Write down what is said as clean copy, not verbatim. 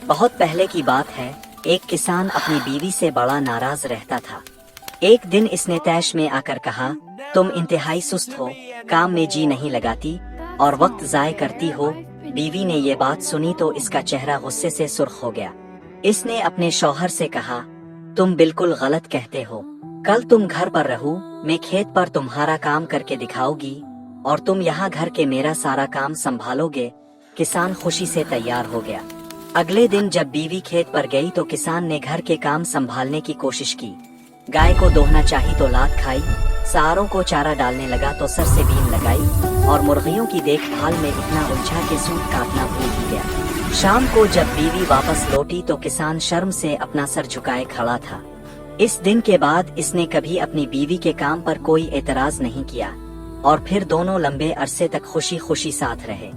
بہت پہلے کی بات ہے، ایک کسان اپنی بیوی سے بڑا ناراض رہتا تھا۔ ایک دن اس نے طیش میں آ کر کہا، تم انتہائی سست ہو، کام میں جی نہیں لگاتی اور وقت ضائع کرتی ہو۔ بیوی نے یہ بات سنی تو اس کا چہرہ غصے سے سرخ ہو گیا۔ اس نے اپنے شوہر سے کہا، تم بالکل غلط کہتے ہو، کل تم گھر پر رہو، میں کھیت پر تمہارا کام کر کے دکھاؤ گی اور تم یہاں گھر کے میرا سارا کام سنبھالو گے۔ کسان خوشی سے تیار ہو گیا۔ اگلے دن جب بیوی کھیت پر گئی تو کسان نے گھر کے کام سنبھالنے کی کوشش کی۔ گائے کو دوہنا چاہی تو لات کھائی، ساروں کو چارہ ڈالنے لگا تو سر سے بیم لگائی اور مرغیوں کی دیکھ بھال میں اتنا الجھا کہ سوٹ کاٹنا بھول ہی گیا۔ شام کو جب بیوی واپس لوٹی تو کسان شرم سے اپنا سر جھکائے کھڑا تھا۔ اس دن کے بعد اس نے کبھی اپنی بیوی کے کام پر کوئی اعتراض نہیں کیا اور پھر دونوں لمبے عرصے تک خوشی خوشی ساتھ رہے۔